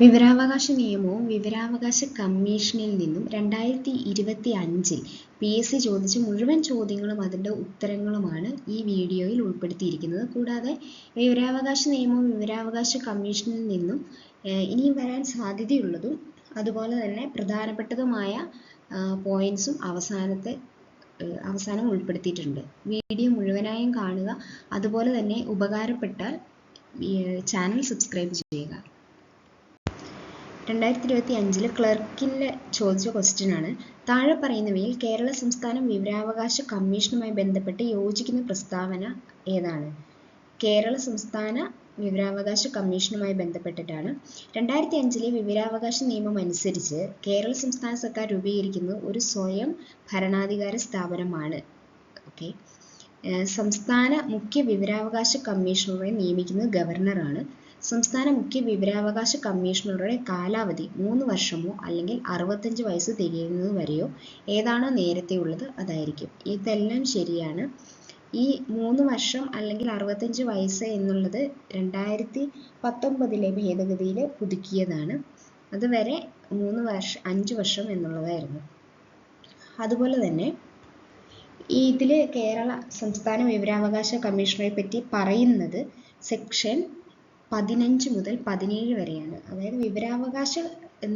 വിവരാവകാശ നിയമവും വിവരാവകാശ കമ്മീഷനിൽ നിന്നും 2025 PSC ചോദിച്ച മുഴുവൻ ചോദ്യങ്ങളും അതിൻ്റെ ഉത്തരങ്ങളുമാണ് ഈ വീഡിയോയിൽ ഉൾപ്പെടുത്തിയിരിക്കുന്നത്. കൂടാതെ വിവരാവകാശ നിയമവും വിവരാവകാശ കമ്മീഷനിൽ നിന്നും ഇനിയും വരാൻ സാധ്യതയുള്ളതും അതുപോലെ തന്നെ പ്രധാനപ്പെട്ടതുമായ പോയിന്റ്സും അവസാനം ഉൾപ്പെടുത്തിയിട്ടുണ്ട്. വീഡിയോ മുഴുവനായും കാണുക. അതുപോലെ തന്നെ ഉപകാരപ്പെട്ടാൽ ചാനൽ സബ്സ്ക്രൈബ് ചെയ്യുക. 2025 ക്ലർക്കിൻ്റെ ചോദിച്ച ക്വസ്റ്റ്യൻ ആണ്. താഴെ പറയുന്നവയിൽ കേരള സംസ്ഥാന വിവരാവകാശ കമ്മീഷനുമായി ബന്ധപ്പെട്ട് യോജിക്കുന്ന പ്രസ്താവന ഏതാണ്? കേരള സംസ്ഥാന വിവരാവകാശ കമ്മീഷനുമായി ബന്ധപ്പെട്ടിട്ടാണ്. 2005 വിവരാവകാശ നിയമം അനുസരിച്ച് കേരള സംസ്ഥാന സർക്കാർ രൂപീകരിക്കുന്നത് ഒരു സ്വയം ഭരണാധികാര സ്ഥാപനമാണ്. ഓക്കെ. സംസ്ഥാന മുഖ്യ വിവരാവകാശ കമ്മീഷണറെ നിയമിക്കുന്നത് ഗവർണറാണ്. സംസ്ഥാന മുഖ്യ വിവരാവകാശ കമ്മീഷണറുടെ കാലാവധി 3 വർഷമോ അല്ലെങ്കിൽ 65 വയസ്സ് തികയുന്നത് വരെയോ ഏതാണോ നേരത്തെ ഉള്ളത് അതായിരിക്കും. ഇതെല്ലാം ശരിയാണ്. ഈ 3 വർഷം അല്ലെങ്കിൽ 65 വയസ്സ് എന്നുള്ളത് 2019 ഭേദഗതിയിൽ പുതുക്കിയതാണ്. അതുവരെ 5 വർഷം എന്നുള്ളതായിരുന്നു. അതുപോലെ തന്നെ ഇതിൽ കേരള സംസ്ഥാന വിവരാവകാശ കമ്മീഷണറെ പറ്റി പറയുന്നത് സെക്ഷൻ 15 മുതൽ 17 വരെയാണ്. അതായത് വിവരാവകാശ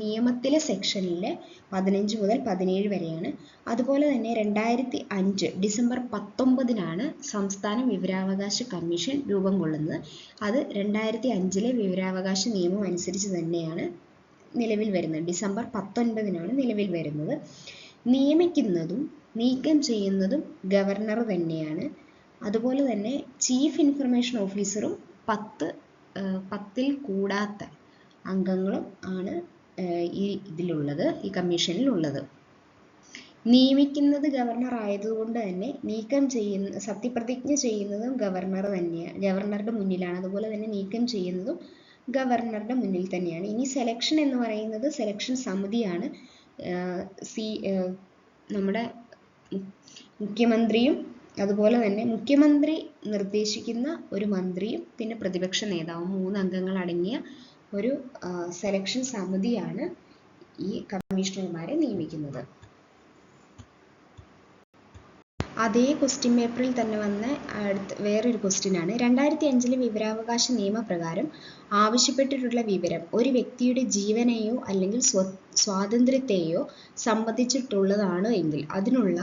നിയമത്തിലെ സെക്ഷനിലെ 15 മുതൽ 17 വരെയാണ്. അതുപോലെ തന്നെ 2005 ഡിസംബർ 19 സംസ്ഥാന വിവരാവകാശ കമ്മീഷൻ രൂപം കൊള്ളുന്നത്. അത് 2005 വിവരാവകാശ നിയമം അനുസരിച്ച് തന്നെയാണ് നിലവിൽ വരുന്നത്. ഡിസംബർ 19 നിലവിൽ വരുന്നത്. നിയമിക്കുന്നതും നീക്കം ചെയ്യുന്നതും ഗവർണർ തന്നെയാണ്. അതുപോലെ തന്നെ ചീഫ് ഇൻഫർമേഷൻ ഓഫീസറും 10 കൂടാത്ത അംഗങ്ങളും ആണ് ഇതിലുള്ളത്, ഈ കമ്മീഷനിൽ ഉള്ളത്. നിയമിക്കുന്നത് ഗവർണർ ആയതുകൊണ്ട് തന്നെ നീക്കം ചെയ്യുന്ന സത്യപ്രതിജ്ഞ ചെയ്യുന്നതും ഗവർണർ തന്നെയാണ്, ഗവർണറുടെ മുന്നിലാണ്. അതുപോലെ തന്നെ നീക്കം ചെയ്യുന്നതും ഗവർണറുടെ മുന്നിൽ തന്നെയാണ്. ഇനി സെലക്ഷൻ എന്ന് പറയുന്നത് സെലക്ഷൻ സമിതിയാണ്. നമ്മുടെ മുഖ്യമന്ത്രിയും അതുപോലെ തന്നെ മുഖ്യമന്ത്രി നിർദ്ദേശിക്കുന്ന ഒരു മന്ത്രിയും പിന്നെ പ്രതിപക്ഷ നേതാവും 3 അംഗങ്ങൾ അടങ്ങിയ ഒരു സെലക്ഷൻ സമിതിയാണ് ഈ കമ്മീഷണർമാരെ നിയമിക്കുന്നത്. അതേ ക്വസ്റ്റ്യൻ പേപ്പറിൽ തന്നെ വന്ന വേറൊരു ക്വസ്റ്റ്യൻ ആണ്. 2005 വിവരാവകാശ നിയമപ്രകാരം ആവശ്യപ്പെട്ടിട്ടുള്ള വിവരം ഒരു വ്യക്തിയുടെ ജീവനെയോ അല്ലെങ്കിൽ സ്വാതന്ത്ര്യത്തെയോ സംബന്ധിച്ചിട്ടുള്ളതാണ് എങ്കിൽ അതിനുള്ള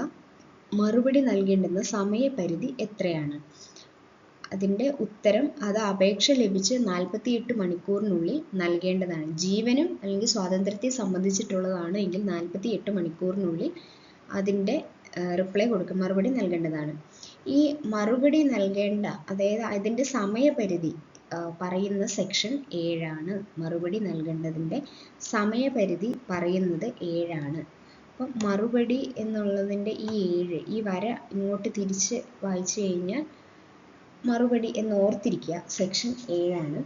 മറുപടി നൽകേണ്ടുന്ന സമയപരിധി എത്രയാണ്? അതിൻ്റെ ഉത്തരം അത് അപേക്ഷ ലഭിച്ച് 48 മണിക്കൂറിനുള്ളിൽ നൽകേണ്ടതാണ്. ജീവനും അല്ലെങ്കിൽ സ്വാതന്ത്ര്യത്തെ സംബന്ധിച്ചിട്ടുള്ളതാണ് എങ്കിൽ 48 മണിക്കൂറിനുള്ളിൽ അതിൻ്റെ മറുപടി നൽകേണ്ടതാണ്. ഈ മറുപടി നൽകേണ്ട, അതായത് അതിൻ്റെ സമയപരിധി പറയുന്ന സെക്ഷൻ 7 മറുപടി നൽകേണ്ടതിൻ്റെ സമയപരിധി പറയുന്നത് 7. അപ്പം മറുപടി എന്നുള്ളതിൻ്റെ ഈ 7, ഈ വര ഇങ്ങോട്ട് തിരിച്ച് വായിച്ചു കഴിഞ്ഞാൽ മറുപടി എന്ന് ഓർത്തിരിക്കുക, സെക്ഷൻ 7.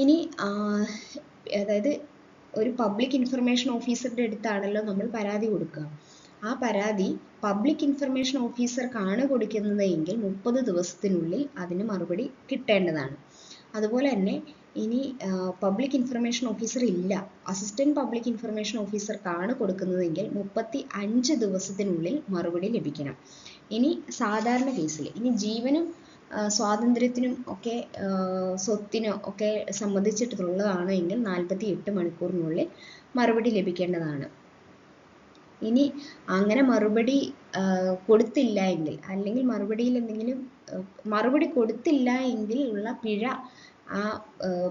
ഇനി അതായത് ഒരു പബ്ലിക് ഇൻഫർമേഷൻ ഓഫീസറുടെ അടുത്താണല്ലോ നമ്മൾ പരാതി കൊടുക്കുക. ആ പരാതി പബ്ലിക് ഇൻഫർമേഷൻ ഓഫീസർക്കാണ് കൊടുക്കുന്നത് എങ്കിൽ 30 ദിവസത്തിനുള്ളിൽ അതിന് മറുപടി കിട്ടേണ്ടതാണ്. അതുപോലെ തന്നെ ഇനി പബ്ലിക് ഇൻഫർമേഷൻ ഓഫീസർ ഇല്ല, അസിസ്റ്റന്റ് പബ്ലിക് ഇൻഫർമേഷൻ ഓഫീസർക്കാണ് കൊടുക്കുന്നതെങ്കിൽ 35 ദിവസത്തിനുള്ളിൽ മറുപടി ലഭിക്കണം. ഇനി സാധാരണ കേസിൽ ഇനി ജീവനും സ്വാതന്ത്ര്യത്തിനും ഒക്കെ സ്വത്തിനോ ഒക്കെ സംബന്ധിച്ചിട്ടുള്ളതാണ് എങ്കിൽ 48 മണിക്കൂറിനുള്ളിൽ മറുപടി ലഭിക്കേണ്ടതാണ്. ഇനി അങ്ങനെ മറുപടി കൊടുത്തില്ല എങ്കിൽ അല്ലെങ്കിൽ മറുപടിയിൽ എന്തെങ്കിലും മറുപടി കൊടുത്തില്ല എങ്കിൽ ഉള്ള പിഴ, ആ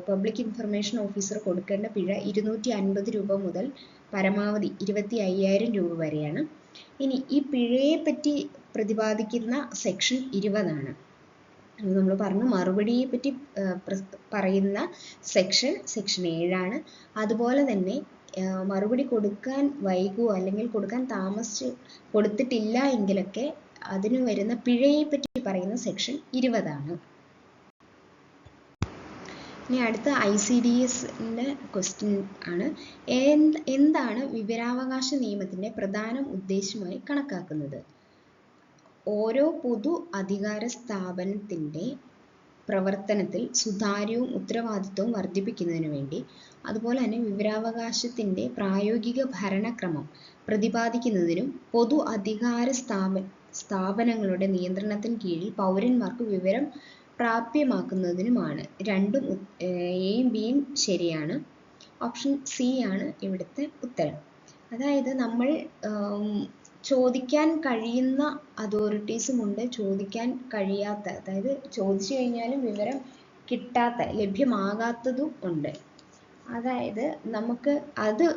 പബ്ലിക് ഇൻഫർമേഷൻ ഓഫീസർ കൊടുക്കേണ്ട പിഴ 250 രൂപ മുതൽ പരമാവധി 25,000 രൂപ വരെയാണ്. ഇനി ഈ പിഴയെ പറ്റി പ്രതിപാദിക്കുന്ന സെക്ഷൻ 20. നമ്മൾ പറഞ്ഞു മറുപടിയെ പറ്റി പറയുന്ന സെക്ഷൻ 7. അതുപോലെ തന്നെ മറുപടി കൊടുക്കാൻ വൈകുമോ അല്ലെങ്കിൽ കൊടുക്കാൻ താമസിച്ച് കൊടുത്തിട്ടില്ല എങ്കിലൊക്കെ അതിന് വരുന്ന പിഴയെ പറ്റി പറയുന്ന സെക്ഷൻ 20. ഇനി അടുത്ത ICDSന്റെ ക്വസ്റ്റ്യൻ ആണ്. എന്താണ് വിവരാവകാശ നിയമത്തിന്റെ പ്രധാന ഉദ്ദേശമായി കണക്കാക്കുന്നത്? ഓരോ പൊതു അധികാര സ്ഥാപനത്തിന്റെ പ്രവർത്തനത്തിൽ സുതാര്യവും ഉത്തരവാദിത്വവും വർദ്ധിപ്പിക്കുന്നതിനു വേണ്ടി, അതുപോലെ തന്നെ വിവരാവകാശത്തിന്റെ പ്രായോഗിക ഭരണക്രമം പ്രതിപാദിക്കുന്നതിനും പൊതു അധികാര സ്ഥാപനങ്ങളുടെ നിയന്ത്രണത്തിന് കീഴിൽ പൗരന്മാർക്ക് വിവരം പ്രാപ്യമാക്കുന്നതിനുമാണ്. രണ്ടും എയും ബിയും ശരിയാണ്. ഓപ്ഷൻ സി ആണ് ഇവിടുത്തെ ഉത്തരം. അതായത് നമ്മൾ ചോദിക്കാൻ കഴിയുന്ന അതോറിറ്റീസും ഉണ്ട്, ചോദിക്കാൻ കഴിയാത്ത, അതായത് ചോദിച്ചു കഴിഞ്ഞാലും വിവരം കിട്ടാത്ത, ലഭ്യമാകാത്തതും ഉണ്ട്. അതായത് നമുക്ക്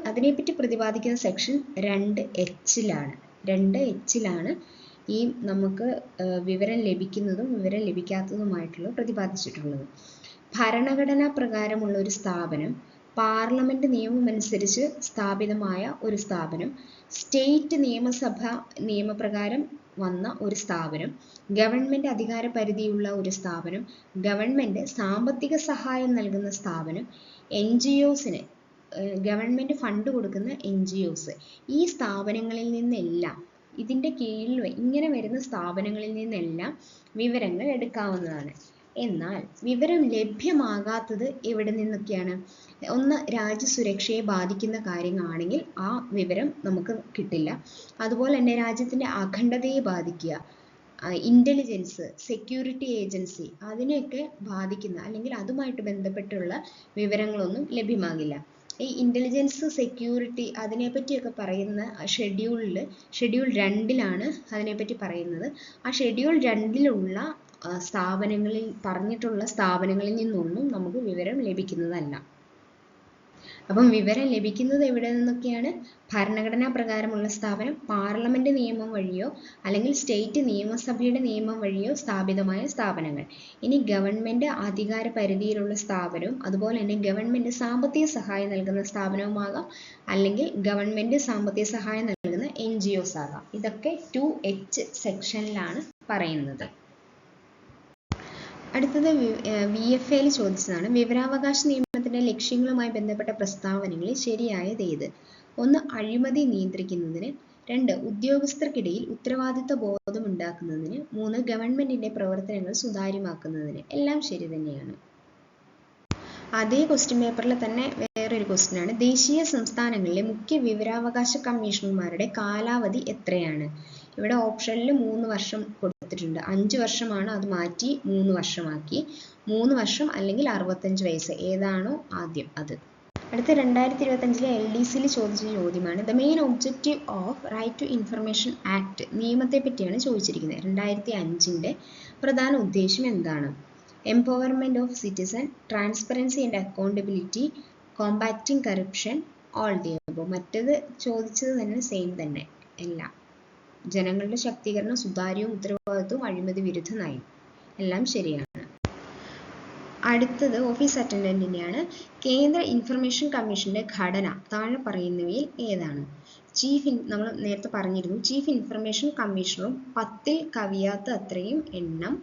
അതിനെപ്പറ്റി പ്രതിപാദിക്കുന്ന സെക്ഷൻ 2H-ലാണ്. 2H-ലാണ് ഈ നമുക്ക് വിവരം ലഭിക്കുന്നതും വിവരം ലഭിക്കാത്തതുമായിട്ടുള്ള പ്രതിപാദിച്ചിട്ടുള്ളത്. ഭരണഘടനാ പ്രകാരമുള്ള ഒരു സ്ഥാപനം, പാർലമെന്റ് നിയമമനുസരിച്ച് സ്ഥാപിതമായ ഒരു സ്ഥാപനം, സ്റ്റേറ്റ് നിയമസഭ നിയമപ്രകാരം വന്ന ഒരു സ്ഥാപനം, ഗവൺമെന്റ് അധികാര പരിധിയുള്ള ഒരു സ്ഥാപനം, ഗവൺമെന്റ് സാമ്പത്തിക സഹായം നൽകുന്ന സ്ഥാപനം, NGOസിന് ഗവൺമെന്റ് ഫണ്ട് കൊടുക്കുന്ന NGOs, ഈ സ്ഥാപനങ്ങളിൽ നിന്നെല്ലാം, ഇതിന്റെ കീഴിൽ ഇങ്ങനെ വരുന്ന സ്ഥാപനങ്ങളിൽ നിന്നെല്ലാം വിവരങ്ങൾ എടുക്കാവുന്നതാണ്. എന്നാൽ വിവരം ലഭ്യമാകാത്തത് എവിടെ നിന്നൊക്കെയാണ്? ഒന്ന്, രാജ്യസുരക്ഷയെ ബാധിക്കുന്ന കാര്യങ്ങളാണെങ്കിൽ ആ വിവരം നമുക്ക് കിട്ടില്ല. അതുപോലെ തന്നെ രാജ്യത്തിന്റെ അഖണ്ഡതയെ ബാധിക്കുക, ഇന്റലിജൻസ്, സെക്യൂരിറ്റി ഏജൻസി, അതിനെയൊക്കെ ബാധിക്കുന്ന അല്ലെങ്കിൽ അതുമായിട്ട് ബന്ധപ്പെട്ടുള്ള വിവരങ്ങളൊന്നും ലഭ്യമാകില്ല. ഈ ഇന്റലിജൻസ്, സെക്യൂരിറ്റി അതിനെപ്പറ്റിയൊക്കെ പറയുന്ന ഷെഡ്യൂൾ 2-ലാണ് അതിനെപ്പറ്റി പറയുന്നത്. ആ ഷെഡ്യൂൾ 2-ലുള്ള സ്ഥാപനങ്ങളിൽ പറഞ്ഞിട്ടുള്ള സ്ഥാപനങ്ങളിൽ നിന്നൊന്നും നമുക്ക് വിവരം ലഭിക്കുന്നതല്ല. അപ്പം വിവരം ലഭിക്കുന്നത് എവിടെ നിന്നൊക്കെയാണ്? ഭരണഘടനാ പ്രകാരമുള്ള സ്ഥാപനം, പാർലമെന്റ് നിയമം വഴിയോ അല്ലെങ്കിൽ സ്റ്റേറ്റ് നിയമസഭയുടെ നിയമം വഴിയോ സ്ഥാപിതമായ സ്ഥാപനങ്ങൾ. ഇനി ഗവൺമെന്റ് അധികാര പരിധിയിലുള്ള സ്ഥാപനവും അതുപോലെ തന്നെ ഗവൺമെന്റ് സാമ്പത്തിക സഹായം നൽകുന്ന സ്ഥാപനവുമാകാം, അല്ലെങ്കിൽ ഗവൺമെന്റ് സാമ്പത്തിക സഹായം നൽകുന്ന NGOs ആകാം. ഇതൊക്കെ 2H സെക്ഷനിലാണ് പറയുന്നത്. അടുത്തത് VFAയിൽ ചോദിച്ചതാണ്. വിവരാവകാശ നിയമത്തിന്റെ ലക്ഷ്യങ്ങളുമായി ബന്ധപ്പെട്ട പ്രസ്താവനകളിൽ ശരിയായത് ഏത്? 1, അഴിമതി നിയന്ത്രിക്കുന്നതിന്. 2, ഉദ്യോഗസ്ഥർക്കിടയിൽ ഉത്തരവാദിത്ത ബോധം ഉണ്ടാക്കുന്നതിന്. 3, ഗവൺമെന്റിന്റെ പ്രവർത്തനങ്ങൾ സുതാര്യമാക്കുന്നതിന്. എല്ലാം ശരി തന്നെയാണ്. അതേ ക്വസ്റ്റ്യൻ പേപ്പറിൽ തന്നെ വേറൊരു ക്വസ്റ്റ്യൻ ആണ്. ദേശീയ സംസ്ഥാനങ്ങളിലെ മുഖ്യ വിവരാവകാശ കമ്മീഷണർമാരുടെ കാലാവധി എത്രയാണ്? ഇവിടെ ഓപ്ഷനിൽ 3 വർഷം കൊടുത്തിട്ടുണ്ട്. 5 വർഷമാണ്, അത് മാറ്റി 3 വർഷമാക്കി. 3 വർഷം അല്ലെങ്കിൽ 65 വയസ്സ്, ഏതാണോ ആദ്യം അത്. അടുത്ത 2025 LDCയിൽ ചോദിച്ച ചോദ്യമാണ്. The main objective of right to information act നിയമത്തെ പറ്റിയാണ് ചോദിച്ചിരിക്കുന്നത്. 2005-ന്റെ പ്രധാന ഉദ്ദേശം എന്താണ്? Empowerment of citizen, transparency and accountability, combating corruption, all the above. മറ്റത് ചോദിച്ചത് തന്നെ സെയിം തന്നെ എല്ലാം. ജനങ്ങളുടെ ശാക്തീകരണം, സുതാര്യവും ഉത്തരവാദിത്വവും, അഴിമതി വിരുദ്ധ നയം. എല്ലാം ശരിയാണ്. അടുത്തത് ഓഫീസ് അറ്റൻഡന്റിന്റെയാണ്. കേന്ദ്ര ഇൻഫർമേഷൻ കമ്മീഷന്റെ ഘടന താഴെ പറയുന്നവയിൽ ഏതാണ്? നമ്മൾ നേരത്തെ പറഞ്ഞിരുന്നു, ചീഫ് ഇൻഫർമേഷൻ കമ്മീഷണറും 10-ൽ കവിയാത്ത അത്രയും എണ്ണം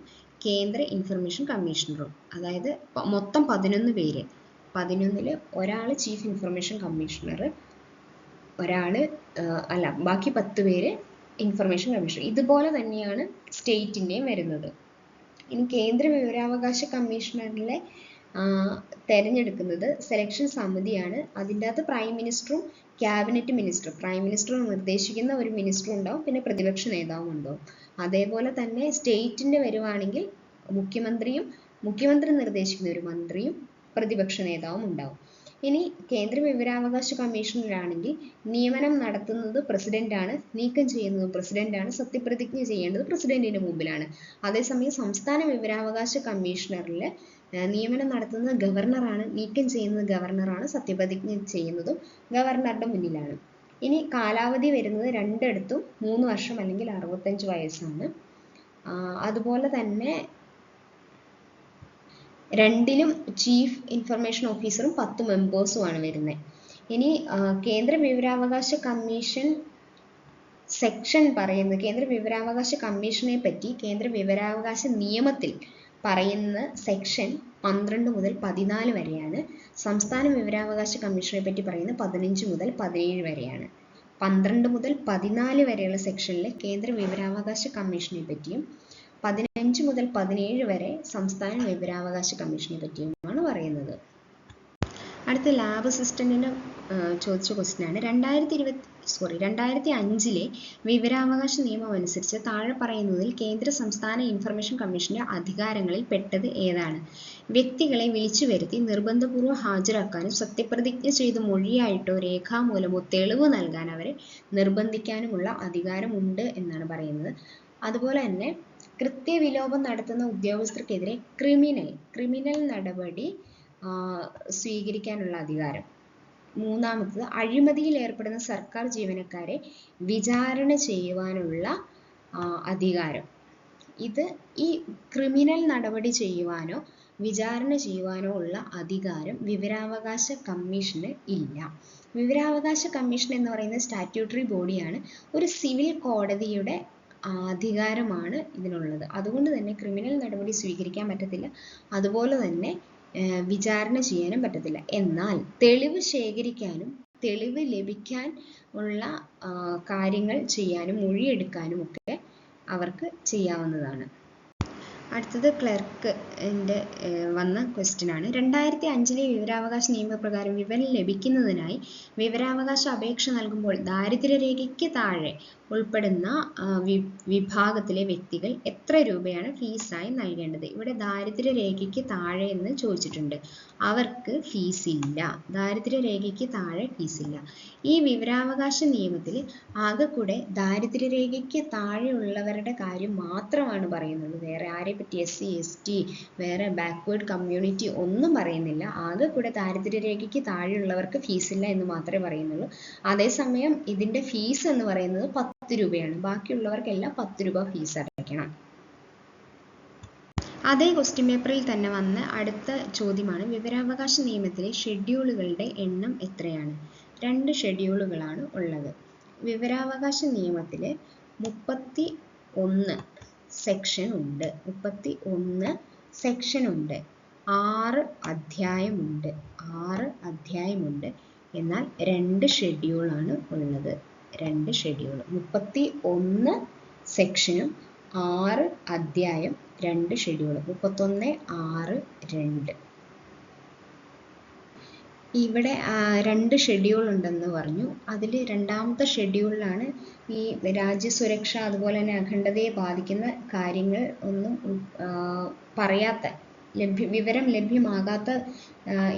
കേന്ദ്ര ഇൻഫർമേഷൻ കമ്മീഷണറും, അതായത് മൊത്തം 11 പേര്. 11-ൽ ഒരാൾ ചീഫ് ഇൻഫർമേഷൻ കമ്മീഷണർ, ബാക്കി 10 പേര് ഇൻഫർമേഷൻ കമ്മീഷണർ. ഇതുപോലെ തന്നെയാണ് സ്റ്റേറ്റിൻ്റെയും വരുന്നത്. ഇനി കേന്ദ്ര വിവരാവകാശ കമ്മീഷണറിലെ തെരഞ്ഞെടുക്കുന്നത് സെലക്ഷൻ സമിതിയാണ്. അതിൻ്റെ അകത്ത് പ്രൈം മിനിസ്റ്ററും ക്യാബിനറ്റ് മിനിസ്റ്ററും, പ്രൈം മിനിസ്റ്റർ നിർദ്ദേശിക്കുന്ന ഒരു മിനിസ്റ്റർ ഉണ്ടാവും, പിന്നെ പ്രതിപക്ഷ നേതാവും ഉണ്ടാവും. അതേപോലെ തന്നെ സ്റ്റേറ്റിൻ്റെ വരുവാണെങ്കിൽ മുഖ്യമന്ത്രി നിർദ്ദേശിക്കുന്ന ഒരു മന്ത്രിയും പ്രതിപക്ഷ നേതാവും ഉണ്ടാവും. ഇനി കേന്ദ്ര വിവരാവകാശ കമ്മീഷണറാണെങ്കിൽ നിയമനം നടത്തുന്നത് പ്രസിഡന്റാണ്, നീക്കം ചെയ്യുന്നത് പ്രസിഡന്റാണ്, സത്യപ്രതിജ്ഞ ചെയ്യേണ്ടത് പ്രസിഡന്റിന്റെ മുമ്പിലാണ്. അതേസമയം സംസ്ഥാന വിവരാവകാശ കമ്മീഷണറിൽ നിയമനം നടത്തുന്നത് ഗവർണറാണ്, നീക്കം ചെയ്യുന്നത് ഗവർണറാണ്, സത്യപ്രതിജ്ഞ ചെയ്യുന്നതും ഗവർണറുടെ മുന്നിലാണ്. ഇനി കാലാവധി വരുന്നത് രണ്ടിടത്തും 3 വർഷം അല്ലെങ്കിൽ 65 വയസ്സാണ്. അതുപോലെ തന്നെ രണ്ടിലും ചീഫ് ഇൻഫർമേഷൻ ഓഫീസറും 10 മെമ്പേഴ്സുമാണ് വരുന്നത്. ഇനി കേന്ദ്ര വിവരാവകാശ കമ്മീഷൻ സെക്ഷൻ പറയുന്നത്, കേന്ദ്ര വിവരാവകാശ കമ്മീഷനെ പറ്റി കേന്ദ്ര വിവരാവകാശ നിയമത്തിൽ പറയുന്ന സെക്ഷൻ 12 മുതൽ 14 വരെയാണ്. സംസ്ഥാന വിവരാവകാശ കമ്മീഷനെ പറ്റി പറയുന്നത് 15 മുതൽ 17 വരെയാണ്. 12 മുതൽ 14 വരെയുള്ള സെക്ഷനിൽ കേന്ദ്ര വിവരാവകാശ കമ്മീഷനെ പറ്റിയും 15 5 മുതൽ 17 വരെ സംസ്ഥാന വിവരാവകാശ കമ്മീഷനെ പറ്റിയുമാണ് പറയുന്നത്. അടുത്ത ലാബ് അസിസ്റ്റന്റിന് ചോദിച്ച ക്വസ്റ്റ്യൻ ആണ്. 2005 വിവരാവകാശ നിയമം അനുസരിച്ച് താഴെ പറയുന്നതിൽ കേന്ദ്ര സംസ്ഥാന ഇൻഫർമേഷൻ കമ്മീഷന്റെ അധികാരങ്ങളിൽ പെട്ടത് ഏതാണ്? വ്യക്തികളെ വിളിച്ചു വരുത്തി നിർബന്ധപൂർവ്വം ഹാജരാക്കാനും സത്യപ്രതിജ്ഞ ചെയ്ത് മൊഴിയായിട്ടോ രേഖാമൂലമോ തെളിവ് നൽകാൻ അവരെ നിർബന്ധിക്കാനുമുള്ള അധികാരമുണ്ട് എന്നാണ് പറയുന്നത്. അതുപോലെ തന്നെ കൃത്യവിലോപം നടത്തുന്ന ഉദ്യോഗസ്ഥർക്കെതിരെ ക്രിമിനൽ നടപടി സ്വീകരിക്കാനുള്ള അധികാരം. മൂന്നാമത്തത് അഴിമതിയിൽ ഏർപ്പെടുന്ന സർക്കാർ ജീവനക്കാരെ വിചാരണ ചെയ്യുവാനുള്ള അധികാരം. ഈ ക്രിമിനൽ നടപടി ചെയ്യുവാനോ വിചാരണ ചെയ്യുവാനോ ഉള്ള അധികാരം വിവരാവകാശ കമ്മീഷന് ഇല്ല. വിവരാവകാശ കമ്മീഷൻ എന്ന് പറയുന്നത് സ്റ്റാറ്റ്യൂട്ടറി ബോഡിയാണ്. ഒരു സിവിൽ കോടതിയുടെ അധികാരമാണ് ഇതിനുള്ളത്. അതുകൊണ്ട് തന്നെ ക്രിമിനൽ നടപടി സ്വീകരിക്കാൻ പറ്റത്തില്ല, അതുപോലെ തന്നെ വിചാരണ ചെയ്യാനും പറ്റത്തില്ല. എന്നാൽ തെളിവ് ശേഖരിക്കാനും തെളിവ് ലഭിക്കാൻ ഉള്ള കാര്യങ്ങൾ ചെയ്യാനും മൊഴിയെടുക്കാനും ഒക്കെ അവർക്ക് ചെയ്യാവുന്നതാണ്. അടുത്തത് ക്ലർക്കിൻ്റെ വന്ന ക്വസ്റ്റ്യൻ ആണ്. 2005 വിവരാവകാശ നിയമപ്രകാരം വിവരം ലഭിക്കുന്നതിനായി വിവരാവകാശ അപേക്ഷ നൽകുമ്പോൾ ദാരിദ്ര്യരേഖയ്ക്ക് താഴെ ഉൾപ്പെടുന്ന വിഭാഗത്തിലെ വ്യക്തികൾ എത്ര രൂപയാണ് ഫീസായി നൽകേണ്ടത്? ഇവിടെ ദാരിദ്ര്യരേഖയ്ക്ക് താഴെ എന്ന് ചോദിച്ചിട്ടുണ്ട്. അവർക്ക് ഫീസില്ല. ദാരിദ്ര്യരേഖയ്ക്ക് താഴെ ഫീസില്ല. ഈ വിവരാവകാശ നിയമത്തിൽ ആകെക്കൂടെ ദാരിദ്ര്യരേഖയ്ക്ക് താഴെയുള്ളവരുടെ കാര്യം മാത്രമാണ് പറയുന്നത്. വേറെ ആരെ പറ്റി SC ST വേറെ ബാക്ക്വേർഡ് കമ്മ്യൂണിറ്റി ഒന്നും പറയുന്നില്ല. ആകെക്കൂടെ ദാരിദ്ര്യരേഖയ്ക്ക് താഴെയുള്ളവർക്ക് ഫീസില്ല എന്ന് മാത്രമേ പറയുന്നുള്ളൂ. അതേസമയം ഇതിന്റെ ഫീസ് എന്ന് പറയുന്നത് 10 രൂപയാണ്. ബാക്കിയുള്ളവർക്കെല്ലാം 10 രൂപ ഫീസ് അടയ്ക്കണം. അതേ ക്വസ്റ്റ്യൻ പേപ്പറിൽ തന്നെ വന്ന അടുത്ത ചോദ്യമാണ്. വിവരാവകാശ നിയമത്തിലെ ഷെഡ്യൂളുകളുടെ എണ്ണം എത്രയാണ്? 2 ഷെഡ്യൂളുകളാണ് ഉള്ളത്. വിവരാവകാശ നിയമത്തില് 31 സെക്ഷൻ ഉണ്ട്. 31 സെക്ഷൻ ഉണ്ട്. 6 അധ്യായമുണ്ട്. 6 അധ്യായമുണ്ട്. എന്നാൽ 2 ഷെഡ്യൂളാണ് ഉള്ളത്. 2 ഷെഡ്യൂൾ. 31 സെക്ഷനും 6 അധ്യായം, 2 ഷെഡ്യൂൾ. 31, 6, 2. ഇവിടെ 2 ഷെഡ്യൂൾ ഉണ്ടെന്ന് പറഞ്ഞു. അതിൽ രണ്ടാമത്തെ ഷെഡ്യൂളിലാണ് ഈ രാജ്യസുരക്ഷ അതുപോലെ തന്നെ അഖണ്ഡതയെ ബാധിക്കുന്ന കാര്യങ്ങൾ ഒന്നും പറയാത്ത വിവരം ലഭ്യമാകാത്ത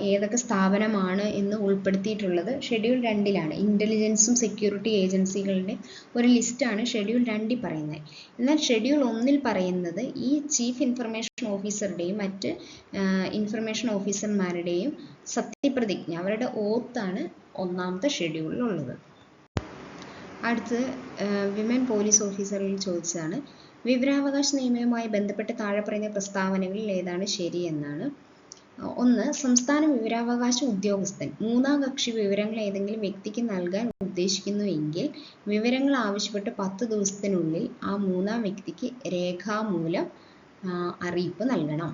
ഏതൊക്കെ സ്ഥാപനമാണ് എന്ന് ഉൾപ്പെടുത്തിയിട്ടുള്ളത് ഷെഡ്യൂൾ 2-ലാണ്. ഇന്റലിജൻസും സെക്യൂരിറ്റി ഏജൻസികളുടെ ഒരു ലിസ്റ്റാണ് ഷെഡ്യൂൾ 2-ൽ പറയുന്നത്. എന്നാൽ ഷെഡ്യൂൾ 1-ൽ പറയുന്നത് ഈ ചീഫ് ഇൻഫർമേഷൻ ഓഫീസറുടെയും മറ്റ് ഇൻഫർമേഷൻ ഓഫീസർമാരുടെയും സത്യപ്രതിജ്ഞ, അവരുടെ ഓത്താണ് 1-ാമത്തെ ഷെഡ്യൂളിലുള്ളത്. അടുത്തത് വിമൻ പോലീസ് ഓഫീസറിൽ ചോദിച്ചതാണ്. വിവരാവകാശ നിയമവുമായി ബന്ധപ്പെട്ട് താഴെ പറയുന്ന പ്രസ്താവനകളിൽ ഏതാണ് ശരി എന്നാണ്. 1. സംസ്ഥാന വിവരാവകാശ ഉദ്യോഗസ്ഥൻ 3-ാം കക്ഷി വിവരങ്ങൾ ഏതെങ്കിലും വ്യക്തിക്ക് നൽകാൻ ഉദ്ദേശിക്കുന്നുവെങ്കിൽ വിവരങ്ങൾ ആവശ്യപ്പെട്ട് 10 ദിവസത്തിനുള്ളിൽ ആ 3-ാം വ്യക്തിക്ക് രേഖാമൂലം അറിയിപ്പ് നൽകണം.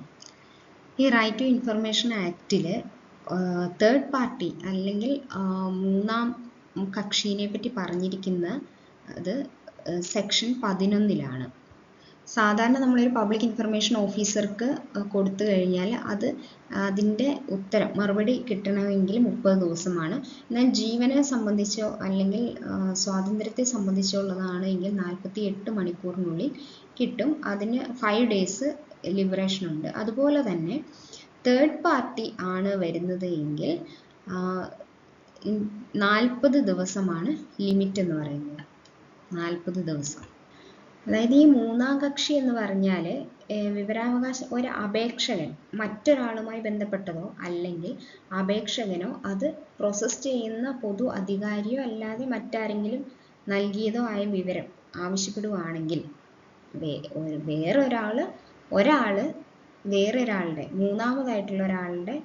ഈ റൈറ്റ് ടു ഇൻഫർമേഷൻ ആക്ടിൽ തേർഡ് പാർട്ടി അല്ലെങ്കിൽ 3-ാം കക്ഷിനെ പറ്റി പറഞ്ഞിരിക്കുന്ന അത് സെക്ഷൻ 11-ലാണ്. സാധാരണ നമ്മളൊരു പബ്ലിക് ഇൻഫർമേഷൻ ഓഫീസർക്ക് കൊടുത്തു കഴിഞ്ഞാൽ അതിൻ്റെ ഉത്തരം മറുപടി കിട്ടണമെങ്കിൽ 30 ദിവസമാണ്. എന്നാൽ ജീവനെ സംബന്ധിച്ചോ അല്ലെങ്കിൽ സ്വാതന്ത്ര്യത്തെ സംബന്ധിച്ചോ ഉള്ളതാണ് എങ്കിൽ 48 മണിക്കൂറിനുള്ളിൽ കിട്ടും. അതിന് 5 ഡേയ്സ് ലിബറേഷൻ ഉണ്ട്. അതുപോലെ തന്നെ തേർഡ് പാർട്ടി ആണ് വരുന്നത് എങ്കിൽ 40 ദിവസമാണ് ലിമിറ്റ് എന്ന് പറയുന്നത്. 40 ദിവസം. അതായത് ഈ 3-ാം കക്ഷി എന്ന് പറഞ്ഞാൽ ഒരു അപേക്ഷകൻ മറ്റൊരാളുമായി ബന്ധപ്പെട്ടതോ അല്ലെങ്കിൽ അപേക്ഷകനോ അത് പ്രോസസ് ചെയ്യുന്ന പൊതു അധികാരിയോ അല്ലാതെ മറ്റാരെങ്കിലും നൽകിയതോ ആയ വിവരം ആവശ്യപ്പെടുവാണെങ്കിൽ വേറൊരാളുടെ മൂന്നാമതായിട്ടുള്ള ഒരാളുടെ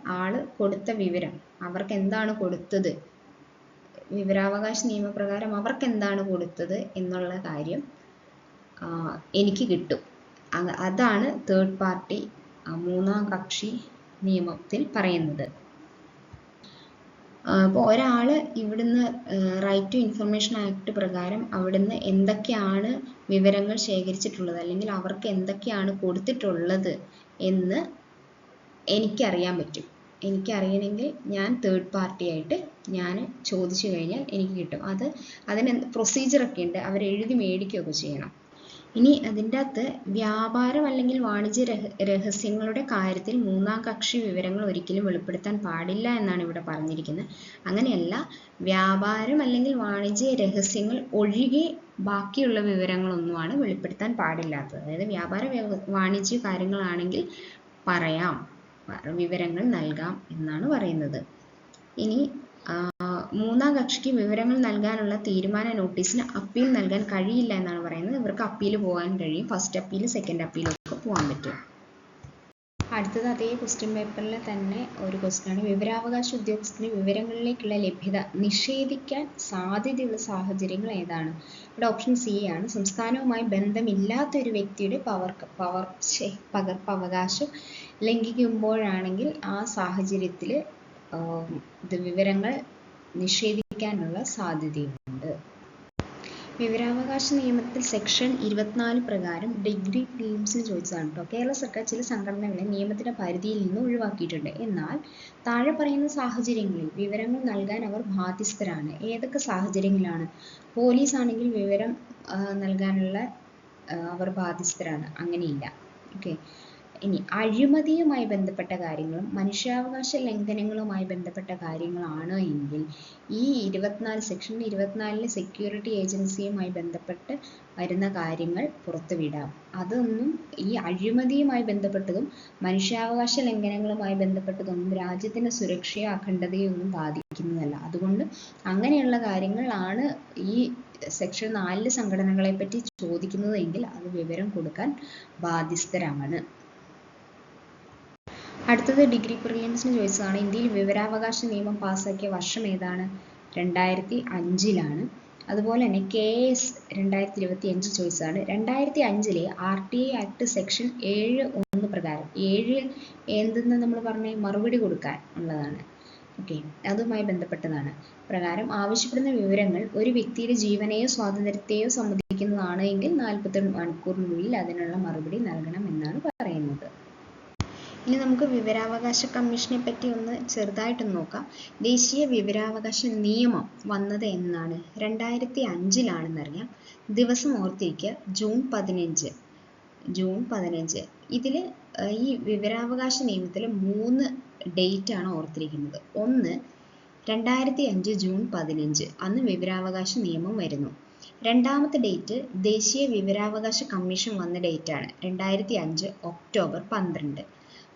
കൊടുത്ത വിവരം, അവർക്ക് എന്താണ് കൊടുത്തത്, വിവരാവകാശ നിയമപ്രകാരം അവർക്ക് എന്താണ് കൊടുത്തത് എന്നുള്ള കാര്യം എനിക്ക് കിട്ടും. അതാണ് തേർഡ് പാർട്ടി 3-ാം കക്ഷി നിയമത്തിൽ പറയുന്നത്. അപ്പോൾ ഒരാൾ ഇവിടുന്ന് റൈറ്റ് ടു ഇൻഫർമേഷൻ ആക്ട് പ്രകാരം അവിടുന്ന് എന്തൊക്കെയാണ് വിവരങ്ങൾ ശേഖരിച്ചിട്ടുള്ളത് അല്ലെങ്കിൽ അവർക്ക് എന്തൊക്കെയാണ് കൊടുത്തിട്ടുള്ളത് എന്ന് എനിക്കറിയാൻ പറ്റും. എനിക്കറിയണമെങ്കിൽ ഞാൻ തേർഡ് പാർട്ടി ആയിട്ട് ഞാൻ ചോദിച്ചു കഴിഞ്ഞാൽ എനിക്ക് കിട്ടും. അതിന് പ്രൊസീജിയറൊക്കെ ഉണ്ട്, അവർ എഴുതി മേടിക്കുകയൊക്കെ ചെയ്യണം. ഇനി അതിൻ്റെ അകത്ത് വ്യാപാരം അല്ലെങ്കിൽ വാണിജ്യ രഹസ്യങ്ങളുടെ കാര്യത്തിൽ മൂന്നാം കക്ഷി വിവരങ്ങൾ ഒരിക്കലും വെളിപ്പെടുത്താൻ പാടില്ല എന്നാണ് ഇവിടെ പറഞ്ഞിരിക്കുന്നത്. അങ്ങനെയല്ല, വ്യാപാരം അല്ലെങ്കിൽ വാണിജ്യ രഹസ്യങ്ങൾ ഒഴികെ ബാക്കിയുള്ള വിവരങ്ങളൊന്നുമാണ് വെളിപ്പെടുത്താൻ പാടില്ലാത്തത്. അതായത് വ്യാപാര വാണിജ്യ കാര്യങ്ങളാണെങ്കിൽ പറയാം, വിവരങ്ങൾ നൽകാം എന്നാണ് പറയുന്നത്. ഇനി മൂന്നാം കക്ഷിക്ക് വിവരങ്ങൾ നൽകാനുള്ള തീരുമാന നോട്ടീസിന് അപ്പീൽ നൽകാൻ കഴിയില്ല എന്നാണ് പറയുന്നത്. ഇവർക്ക് അപ്പീൽ പോകാൻ കഴിയും, ഫസ്റ്റ് അപ്പീൽ സെക്കൻഡ് അപ്പീലൊക്കെ പോകാൻ പറ്റും. അടുത്തത് അതേ ക്വസ്റ്റ്യൻ പേപ്പറിൽ തന്നെ ഒരു ക്വസ്റ്റ്യനാണ്, വിവരാവകാശ ഉദ്യോഗസ്ഥന് വിവരങ്ങളിലേക്കുള്ള ലഭ്യത നിഷേധിക്കാൻ സാധ്യതയുള്ള സാഹചര്യങ്ങൾ ഏതാണ്? ഇവിടെ ഓപ്ഷൻ സി ആണ്. സംസ്ഥാനവുമായി ബന്ധമില്ലാത്ത ഒരു വ്യക്തിയുടെ പകർപ്പവകാശം ലംഘിക്കുമ്പോഴാണെങ്കിൽ ആ സാഹചര്യത്തിൽ വിവരങ്ങൾ നിഷേധിക്കാനുള്ള സാധ്യതയുണ്ട്. വിവരാവകാശ നിയമത്തിൽ സെക്ഷൻ 24 പ്രകാരം ഡിഗ്രി പ്രിലിംസിന് ചോദിച്ചതാണ് കേട്ടോ. കേരള സർക്കാർ ചില സംഘടനകളെ നിയമത്തിന്റെ പരിധിയിൽ നിന്ന് ഒഴിവാക്കിയിട്ടുണ്ട്. എന്നാൽ താഴെ പറയുന്ന സാഹചര്യങ്ങളിൽ വിവരങ്ങൾ നൽകാൻ അവർ ബാധ്യസ്ഥരാണ്. ഏതൊക്കെ സാഹചര്യങ്ങളിലാണ്? പോലീസ് ആണെങ്കിൽ വിവരം നൽകാനുള്ള അവർ ബാധ്യസ്ഥരാണ്, അങ്ങനെയില്ല. ഓക്കെ. ഇനി അഴിമതിയുമായി ബന്ധപ്പെട്ട കാര്യങ്ങളും മനുഷ്യാവകാശ ലംഘനങ്ങളുമായി ബന്ധപ്പെട്ട കാര്യങ്ങളാണ് എങ്കിൽ ഈ സെക്ഷൻ 24 സെക്യൂരിറ്റി ഏജൻസിയുമായി ബന്ധപ്പെട്ട് വരുന്ന കാര്യങ്ങൾ പുറത്തുവിടാം. അതൊന്നും ഈ അഴിമതിയുമായി ബന്ധപ്പെട്ടതും മനുഷ്യാവകാശ ലംഘനങ്ങളുമായി ബന്ധപ്പെട്ടതൊന്നും രാജ്യത്തിന്റെ സുരക്ഷയോ അഖണ്ഡതയോ ഒന്നും ബാധിക്കുന്നതല്ല. അതുകൊണ്ട് അങ്ങനെയുള്ള കാര്യങ്ങളാണ് ഈ സെക്ഷൻ 4 സംഘടനകളെ പറ്റി ചോദിക്കുന്നത് എങ്കിൽ അത് വിവരം കൊടുക്കാൻ ബാധ്യസ്ഥരാണ്. അടുത്തത് ഡിഗ്രി പ്രിലിംസിന് ചോദിച്ചതാണ്, ഇന്ത്യയിൽ വിവരാവകാശ നിയമം പാസ്സാക്കിയ വർഷം ഏതാണ്? 2005 അതുപോലെ തന്നെ KS 2025 ചോദിച്ചതാണ്. 2005 RTI ആക്ട് സെക്ഷൻ 7(1) പ്രകാരം 7 എന്തെന്ന് നമ്മൾ പറഞ്ഞ മറുപടി കൊടുക്കാൻ ഉള്ളതാണ്. ഓക്കെ, അതുമായി ബന്ധപ്പെട്ടതാണ്. പ്രകാരം ആവശ്യപ്പെടുന്ന വിവരങ്ങൾ ഒരു വ്യക്തിയുടെ ജീവനെയോ സ്വാതന്ത്ര്യത്തെയോ സംബന്ധിക്കുന്നതാണ് എങ്കിൽ 48 മണിക്കൂറിനുള്ളിൽ അതിനുള്ള മറുപടി നൽകണം എന്നാണ് പറയുന്നത്. ഇനി നമുക്ക് വിവരാവകാശ കമ്മീഷനെ പറ്റി ഒന്ന് ചെറുതായിട്ടൊന്ന് നോക്കാം. ദേശീയ വിവരാവകാശ നിയമം വന്നത് എന്നാണ്? 2005 ദിവസം ഓർത്തിരിക്കുക, ജൂൺ 15. ഇതിൽ ഈ വിവരാവകാശ നിയമത്തിൽ 3 ഡേറ്റ് ആണ് ഓർത്തിരിക്കുന്നത്. ഒന്ന് 2005 ജൂൺ 15, അന്ന് വിവരാവകാശ നിയമം വരുന്നു. രണ്ടാമത്തെ ഡേറ്റ് ദേശീയ വിവരാവകാശ കമ്മീഷൻ വന്ന ഡേറ്റ് ആണ്, 2005 ഒക്ടോബർ 12.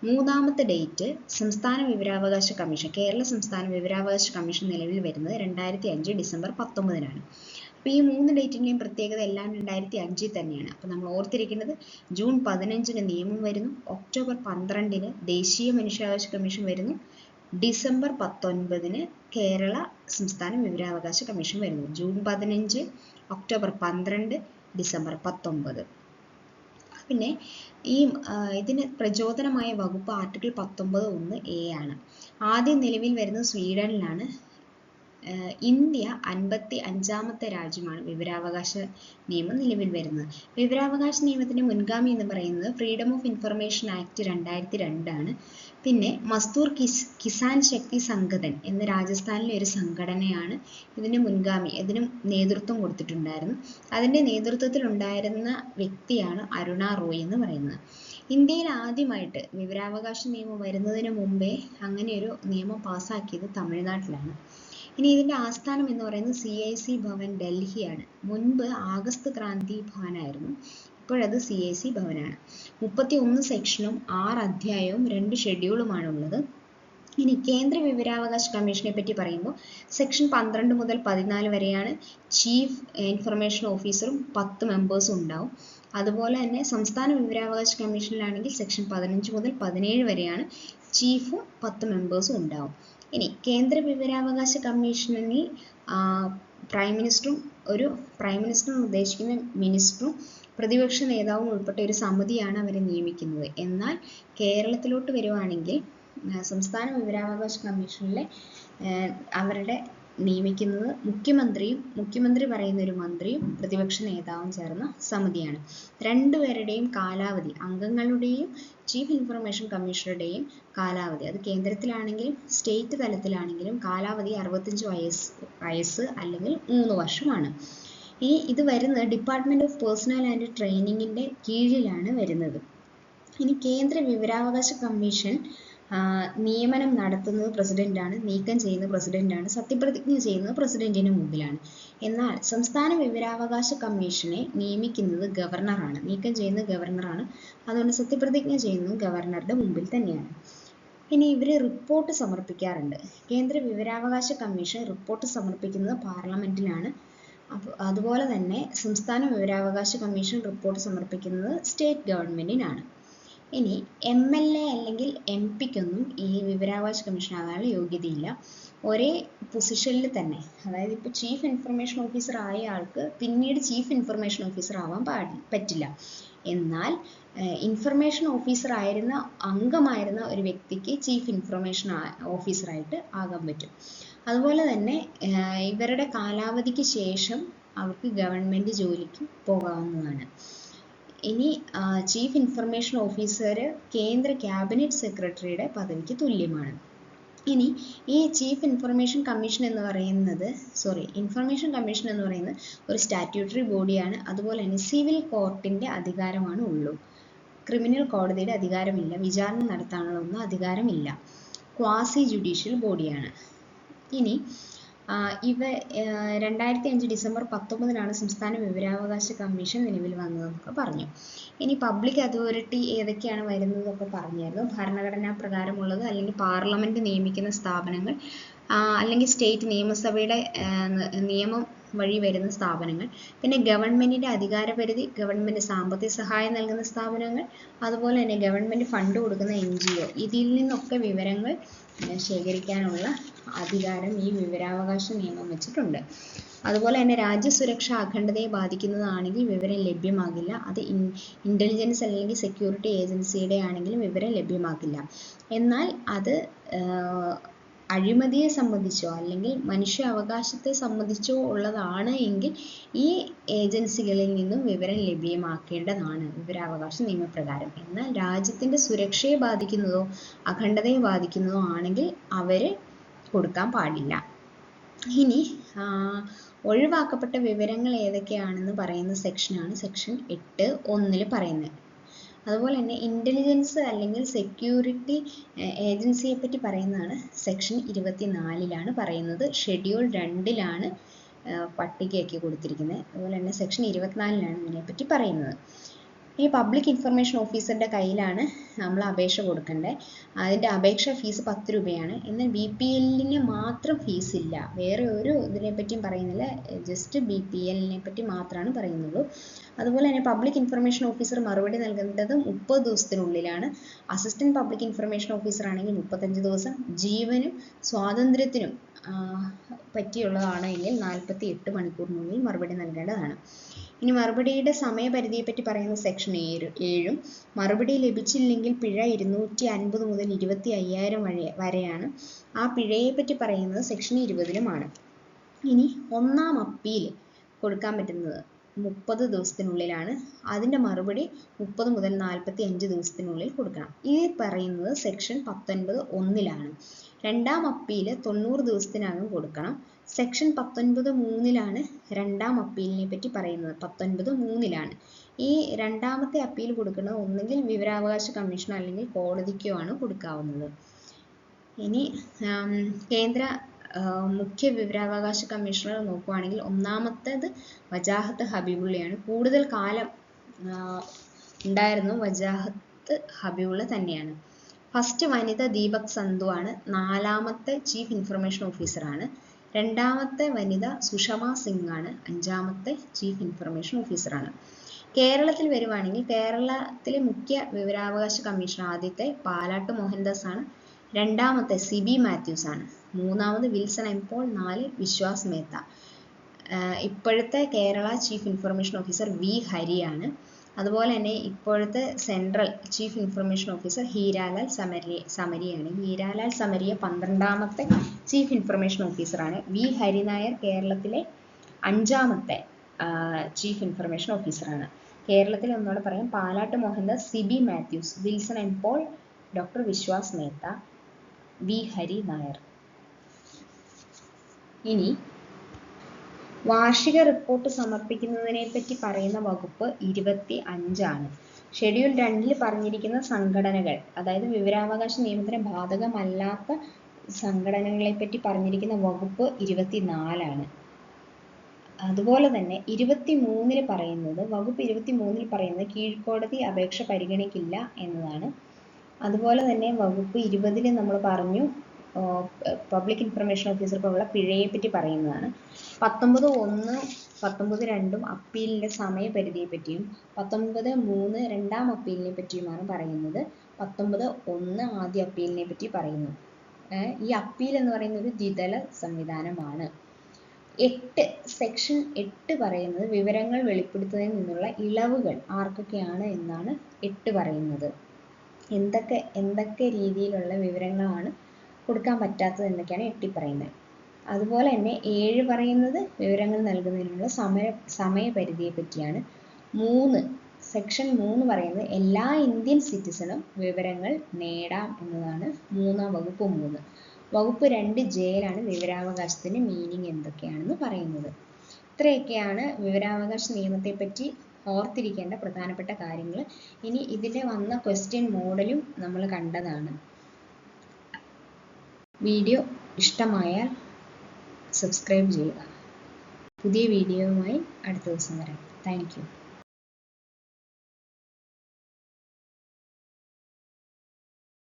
മൂന്നാമത്തെ ഡേറ്റ് സംസ്ഥാന വിവരാവകാശ കമ്മീഷൻ, കേരള സംസ്ഥാന വിവരാവകാശ കമ്മീഷൻ നിലവിൽ വരുന്നത് 2005 ഡിസംബർ 19. അപ്പോൾ ഈ 3 ഡേറ്റിൻ്റെയും പ്രത്യേകത എല്ലാം 2005 തന്നെയാണ്. അപ്പോൾ നമ്മൾ ഓർത്തിരിക്കുന്നത് ജൂൺ 15 നിയമം വരുന്നു, ഒക്ടോബർ 12 ദേശീയ മനുഷ്യാവകാശ കമ്മീഷൻ വരുന്നു, ഡിസംബർ 19 കേരള സംസ്ഥാന വിവരാവകാശ കമ്മീഷൻ വരുന്നു. June 15, October 12, December 19. പിന്നെ ഈ ഇതിന് പ്രചോദനമായ വകുപ്പ് ആർട്ടിക്കിൾ 19(1)(a) ആണ്. ആദ്യം നിലവിൽ വരുന്നത് സ്വീഡനിലാണ്. ഇന്ത്യ 55ാമത്തെ രാജ്യമാണ് വിവരാവകാശ നിയമം നിലവിൽ വരുന്നത്. വിവരാവകാശ നിയമത്തിന്റെ മുൻഗാമി എന്ന് പറയുന്നത് ഫ്രീഡം ഓഫ് ഇൻഫർമേഷൻ ആക്ട് 2002 ആണ്. പിന്നെ മസ്ദൂർ കിസാൻ ശക്തി സംഗഠൻ എന്ന രാജസ്ഥാനിലെ ഒരു സംഘടനയാണ് ഇതിന് മുൻഗാമി, ഇതിനും നേതൃത്വം കൊടുത്തിട്ടുണ്ടായിരുന്നു. അതിന്റെ നേതൃത്വത്തിൽ ഉണ്ടായിരുന്ന വ്യക്തിയാണ് അരുണ റോയ് എന്ന് പറയുന്നത്. ഇന്ത്യയിൽ ആദ്യമായിട്ട് വിവരാവകാശ നിയമം വരുന്നതിന് മുമ്പേ അങ്ങനെ ഒരു നിയമം പാസ്സാക്കിയത് തമിഴ്നാട്ടിലാണ്. ഇനി ഇതിന്റെ ആസ്ഥാനം എന്ന് പറയുന്നത് CIC ഭവൻ ഡൽഹിയാണ്. മുൻപ് ആഗസ്റ്റ് ക്രാന്തി ഭവനായിരുന്നു, ഇപ്പോഴത് CIC ഭവനാണ്. 31 സെക്ഷനും 6 അധ്യായവും 2 ഷെഡ്യൂളുമാണ് ഉള്ളത്. ഇനി കേന്ദ്ര വിവരാവകാശ കമ്മീഷനെ പറ്റി പറയുമ്പോൾ സെക്ഷൻ 12 മുതൽ 14 വരെയാണ്. ചീഫ് ഇൻഫർമേഷൻ ഓഫീസറും 10 മെമ്പേഴ്സും ഉണ്ടാവും. അതുപോലെ തന്നെ സംസ്ഥാന വിവരാവകാശ കമ്മീഷനിലാണെങ്കിൽ സെക്ഷൻ 15 മുതൽ 17 വരെയാണ്. ചീഫും 10 മെമ്പേഴ്സും ഉണ്ടാവും. ഇനി കേന്ദ്ര വിവരാവകാശ കമ്മീഷനിൽ പ്രൈം മിനിസ്റ്ററും ഉദ്ദേശിക്കുന്ന മിനിസ്റ്ററും പ്രതിപക്ഷ നേതാവും ഉൾപ്പെട്ട ഒരു സമിതിയാണ് അവരെ നിയമിക്കുന്നത്. എന്നാൽ കേരളത്തിലോട്ട് വരുവാണെങ്കിൽ സംസ്ഥാന വിവരാവകാശ കമ്മീഷനിലെ അവരുടെ നിയമിക്കുന്നത് മുഖ്യമന്ത്രി പറയുന്ന ഒരു മന്ത്രിയും പ്രതിപക്ഷ നേതാവും ചേർന്ന സമിതിയാണ്. രണ്ടുപേരുടെയും കാലാവധി, അംഗങ്ങളുടെയും ചീഫ് ഇൻഫർമേഷൻ കമ്മീഷണറുടെയും കാലാവധി, അത് കേന്ദ്രത്തിലാണെങ്കിലും സ്റ്റേറ്റ് തലത്തിലാണെങ്കിലും കാലാവധി 65 വയസ്സ് അല്ലെങ്കിൽ 3 വർഷമാണ്. ഇത് വരുന്നത് ഡിപ്പാർട്ട്മെന്റ് ഓഫ് പേഴ്സണൽ ആൻഡ് ട്രെയിനിങ്ങിന്റെ കീഴിലാണ് വരുന്നത്. ഇനി കേന്ദ്ര വിവരാവകാശ കമ്മീഷൻ നിയമനം നടത്തുന്നത് പ്രസിഡന്റാണ്, നീക്കം ചെയ്യുന്ന പ്രസിഡന്റാണ്, സത്യപ്രതിജ്ഞ ചെയ്യുന്നത് പ്രസിഡന്റിന് മുമ്പിലാണ്. എന്നാൽ സംസ്ഥാന വിവരാവകാശ കമ്മീഷനെ നിയമിക്കുന്നത് ഗവർണറാണ്, നീക്കം ചെയ്യുന്നത് ഗവർണറാണ്. അതുകൊണ്ട് സത്യപ്രതിജ്ഞ ചെയ്യുന്നത് ഗവർണറുടെ മുമ്പിൽ തന്നെയാണ്. ഇനി ഇവർ റിപ്പോർട്ട് സമർപ്പിക്കാറുണ്ട്. കേന്ദ്ര വിവരാവകാശ കമ്മീഷൻ റിപ്പോർട്ട് സമർപ്പിക്കുന്നത് പാർലമെന്റിലാണ്. അതുപോലെ തന്നെ സംസ്ഥാന വിവരാവകാശ കമ്മീഷൻ റിപ്പോർട്ട് സമർപ്പിക്കുന്നത് സ്റ്റേറ്റ് ഗവൺമെന്റിനാണ്. ഇനി MLA അല്ലെങ്കിൽ MP-ക്കൊന്നും ഈ വിവരാവകാശ കമ്മീഷൻ ആകാനുള്ള യോഗ്യതയില്ല. ഒരേ പൊസിഷനിൽ തന്നെ, അതായത് ഇപ്പോൾ ചീഫ് ഇൻഫർമേഷൻ ഓഫീസർ ആയ ആൾക്ക് പിന്നീട് ചീഫ് ഇൻഫർമേഷൻ ഓഫീസർ ആവാൻ പറ്റില്ല. എന്നാൽ ഇൻഫർമേഷൻ ഓഫീസർ അംഗമായിരുന്ന ഒരു വ്യക്തിക്ക് ചീഫ് ഇൻഫർമേഷൻ ഓഫീസറായിട്ട് ആകാൻ പറ്റും. അതുപോലെ തന്നെ ഇവരുടെ കാലാവധിക്ക് ശേഷം അവർക്ക് ഗവൺമെന്റ് ജോലിക്ക് പോകാവുന്നതാണ്. ഇനി ചീഫ് ഇൻഫർമേഷൻ ഓഫീസർ കേന്ദ്ര ക്യാബിനറ്റ് സെക്രട്ടറിയുടെ പദവിക്ക് തുല്യമാണ്. ഇനി ഈ ചീഫ് ഇൻഫർമേഷൻ കമ്മീഷൻ എന്ന് പറയുന്നത് ഒരു സ്റ്റാറ്റ്യൂട്ടറി ബോഡിയാണ്. അതുപോലെ തന്നെ സിവിൽ കോർട്ടിന്റെ അധികാരമാണ് ഉള്ളൂ. ക്രിമിനൽ കോടതിയുടെ അധികാരമില്ല, വിചാരണ നടത്താനുള്ള ഒന്നും അധികാരമില്ല. ക്വാസി ജുഡീഷ്യൽ ബോഡിയാണ്. ഇനി 2005 ഡിസംബർ 19 സംസ്ഥാന വിവരാവകാശ കമ്മീഷൻ നിലവിൽ വന്നതെന്നൊക്കെ പറഞ്ഞു. ഇനി പബ്ലിക് അതോറിറ്റി ഏതൊക്കെയാണ് വരുന്നതൊക്കെ പറഞ്ഞായിരുന്നു. ഭരണഘടനാ പ്രകാരമുള്ളത്, അല്ലെങ്കിൽ പാർലമെന്റ് നിയമിക്കുന്ന സ്ഥാപനങ്ങൾ, അല്ലെങ്കിൽ സ്റ്റേറ്റ് നിയമസഭയുടെ നിയമം വഴി വരുന്ന സ്ഥാപനങ്ങൾ, പിന്നെ ഗവൺമെന്റിന്റെ അധികാരപരിധി, ഗവൺമെന്റ് സാമ്പത്തിക സഹായം നൽകുന്ന സ്ഥാപനങ്ങൾ, അതുപോലെ തന്നെ ഗവൺമെന്റ് ഫണ്ട് കൊടുക്കുന്ന NGO, ഇതിൽ നിന്നൊക്കെ വിവരങ്ങൾ ശേഖരിക്കാനുള്ള അധികാരം ഈ വിവരാവകാശ നിയമം വെച്ചിട്ടുണ്ട്. അതുപോലെ തന്നെ രാജ്യസുരക്ഷ അഖണ്ഡതയെ ബാധിക്കുന്നതാണെങ്കിൽ വിവരം ലഭ്യമാകില്ല. അത് ഇന്റലിജൻസ് അല്ലെങ്കിൽ സെക്യൂരിറ്റി ഏജൻസിയുടെ ആണെങ്കിലും വിവരം ലഭ്യമാക്കില്ല. എന്നാൽ അത് അഴിമതിയെ സംബന്ധിച്ചോ അല്ലെങ്കിൽ മനുഷ്യാവകാശത്തെ സംബന്ധിച്ചോ ഉള്ളതാണ് എങ്കിൽ ഈ ഏജൻസികളിൽ നിന്നും വിവരം ലഭ്യമാക്കേണ്ടതാണ് വിവരാവകാശ നിയമപ്രകാരം. എന്നാൽ രാജ്യത്തിന്റെ സുരക്ഷയെ ബാധിക്കുന്നതോ അഖണ്ഡതയെ ബാധിക്കുന്നതോ ആണെങ്കിൽ അവര് കൊടുക്കാൻ പാടില്ല. ഇനി ഒഴിവാക്കപ്പെട്ട വിവരങ്ങൾ ഏതൊക്കെയാണെന്ന് പറയുന്ന സെക്ഷനാണ് സെക്ഷൻ 8(1) പറയുന്നത്. അതുപോലെ തന്നെ ഇന്റലിജൻസ് അല്ലെങ്കിൽ സെക്യൂരിറ്റി ഏജൻസിയെ പറ്റി പറയുന്നതാണ് സെക്ഷൻ 24 പറയുന്നത്. ഷെഡ്യൂൾ 2 പട്ടികയാക്കി കൊടുത്തിരിക്കുന്നത്. അതുപോലെ തന്നെ സെക്ഷൻ 24 ഇതിനെപ്പറ്റി പറയുന്നത്. ഈ പബ്ലിക് ഇൻഫർമേഷൻ ഓഫീസറുടെ കയ്യിലാണ് നമ്മൾ അപേക്ഷ കൊടുക്കേണ്ടത്. അതിൻ്റെ അപേക്ഷ ഫീസ് 10 രൂപയാണ്. എന്നാൽ BPL മാത്രം ഫീസ് ഇല്ല, വേറെ ഒരു ഇതിനെപ്പറ്റിയും പറയുന്നില്ല, ജസ്റ്റ് BPL പറ്റി മാത്രമാണ് പറയുന്നുള്ളൂ. അതുപോലെ തന്നെ പബ്ലിക് ഇൻഫർമേഷൻ ഓഫീസർ മറുപടി നൽകേണ്ടത് 30 ദിവസത്തിനുള്ളിലാണ്. അസിസ്റ്റന്റ് പബ്ലിക് ഇൻഫർമേഷൻ ഓഫീസർ ആണെങ്കിൽ 35 ദിവസം. ജീവനും സ്വാതന്ത്ര്യത്തിനും പറ്റിയുള്ളതാണെങ്കിൽ 48 മണിക്കൂറിനുള്ളിൽ മറുപടി നൽകേണ്ടതാണ്. ഇനി മറുപടിയുടെ സമയപരിധിയെ പറ്റി പറയുന്ന സെക്ഷൻ 7. മറുപടി ലഭിച്ചില്ലെങ്കിൽ പിഴ 250 മുതൽ 25,000 വരെയാണ്. ആ പിഴയെ പറ്റി പറയുന്നത് സെക്ഷൻ 20 ഇനി ഒന്നാം അപ്പീൽ കൊടുക്കാൻ പറ്റുന്നത് 30 ദിവസത്തിനുള്ളിലാണ്. അതിൻ്റെ മറുപടി 30 മുതൽ 45 ദിവസത്തിനുള്ളിൽ കൊടുക്കണം. ഇത് പറയുന്നത് സെക്ഷൻ 19(1) രണ്ടാം അപ്പീൽ 90 ദിവസത്തിനകം കൊടുക്കണം. സെക്ഷൻ 19(3) രണ്ടാം അപ്പീലിനെ പറ്റി പറയുന്നത് 19(3) ഈ രണ്ടാമത്തെ അപ്പീൽ കൊടുക്കുന്നത് ഒന്നുകിൽ വിവരാവകാശ കമ്മീഷനോ അല്ലെങ്കിൽ കോടതിക്കോ ആണ് കൊടുക്കാവുന്നത്. ഇനി കേന്ദ്ര മുഖ്യ വിവരാവകാശ കമ്മീഷണർ നോക്കുകയാണെങ്കിൽ ഒന്നാമത്തേത് വജാഹത്ത് ഹബീബുള്ളയാണ്. കൂടുതൽ കാലം ഉണ്ടായിരുന്നു വജാഹത്ത് ഹബീബുള്ള തന്നെയാണ്. ഫസ്റ്റ് വനിത ദീപക് സന്ധു ആണ്. 4ാമത്തെ ചീഫ് ഇൻഫർമേഷൻ ഓഫീസറാണ്. 2ാമത്തെ വനിത സുഷമ സിംഗ് ആണ്. 5ാമത്തെ ചീഫ് ഇൻഫർമേഷൻ ഓഫീസറാണ്. കേരളത്തിൽ വരുവാണെങ്കിൽ കേരളത്തിലെ മുഖ്യ വിവരാവകാശ കമ്മീഷണർ ആദ്യത്തെ പാലാട്ട് മോഹൻദാസ് ആണ്. 2ാമത്തെ CB മാത്യൂസ് ആണ്. 3ാമത് Wilson M. Paul. 4 Vishwas Mehta. ഇപ്പോഴത്തെ Kerala chief information officer V. ഹരിയാണ്. അതുപോലെ തന്നെ ഇപ്പോഴത്തെ central chief information officer Hiralal സമരിയാണ്. ഹീരാലാൽ സമരിയ 12ാമത്തെ ചീഫ് ഇൻഫർമേഷൻ ഓഫീസറാണ്. വി ഹരിനായർ കേരളത്തിലെ 5ാമത്തെ ചീഫ് ഇൻഫർമേഷൻ ഓഫീസറാണ്. കേരളത്തിൽ ഒന്നുകൂടെ പറയാം: Palat Mohandas, CB Mathews, Wilson and Paul, doctor Vishwas Mehta, V Hari Nair. ഇനി വാർഷിക റിപ്പോർട്ട് സമർപ്പിക്കുന്നതിനെ പറ്റി പറയുന്ന വകുപ്പ് 25 ഷെഡ്യൂൾ 2 പറഞ്ഞിരിക്കുന്ന സംഘടനകൾ, അതായത് വിവരാവകാശ നിയമത്തിന് ബാധകമല്ലാത്ത സംഘടനകളെ പറ്റി പറഞ്ഞിരിക്കുന്ന വകുപ്പ് 24. അതുപോലെ തന്നെ 23 പറയുന്നത്, വകുപ്പ് 23 പറയുന്നത് കീഴ്ക്കോടതി അപേക്ഷ പരിഗണിക്കില്ല എന്നതാണ്. അതുപോലെ തന്നെ വകുപ്പ് 20 നമ്മൾ പറഞ്ഞു പബ്ലിക് ഇൻഫർമേഷൻ ഓഫീസർക്കുള്ള പിഴയെ പറ്റി പറയുന്നതാണ്. 19(1) 19(2) അപ്പീലിൻ്റെ സമയപരിധിയെ പറ്റിയും 19(3) രണ്ടാം അപ്പീലിനെ പറ്റിയുമാണ് പറയുന്നത്. 19(1) ആദ്യ അപ്പീലിനെ പറ്റി പറയുന്നു. ഈ അപ്പീൽ എന്ന് പറയുന്ന ഒരു ദ്വിതല സംവിധാനമാണ്. 8 സെക്ഷൻ 8 പറയുന്നത് വിവരങ്ങൾ വെളിപ്പെടുത്തുന്നതിൽ നിന്നുള്ള ഇളവുകൾ ആർക്കൊക്കെയാണ് എന്നാണ് 8 പറയുന്നത്. എന്തൊക്കെ രീതിയിലുള്ള വിവരങ്ങളാണ് കൊടുക്കാൻ പറ്റാത്തത് എന്നൊക്കെയാണ് 8 പറയുന്നത്. അതുപോലെ തന്നെ 7 പറയുന്നത് വിവരങ്ങൾ നൽകുന്നതിനുള്ള സമയപരിധിയെ പറ്റിയാണ്. സെക്ഷൻ 3 പറയുന്നത് എല്ലാ ഇന്ത്യൻ സിറ്റിസണും വിവരങ്ങൾ നേടാം എന്നതാണ് വകുപ്പ് 3. വകുപ്പ് 2(J)യിലാണ് വിവരാവകാശത്തിന്റെ മീനിങ് എന്തൊക്കെയാണെന്ന് പറയുന്നത്. ഇത്രയൊക്കെയാണ് വിവരാവകാശ നിയമത്തെ പറ്റി ഓർത്തിരിക്കേണ്ട പ്രധാനപ്പെട്ട കാര്യങ്ങൾ. ഇനി ഇതിൻ്റെ വന്ന ക്വസ്റ്റ്യൻ മോഡലും നമ്മൾ കണ്ടതാണ്. വീഡിയോ ഇഷ്ടമായാൽ സബ്സ്ക്രൈബ് ചെയ്യുക. പുതിയ വീഡിയോയുമായി അടുത്ത ദിവസം വരാം. Thank you.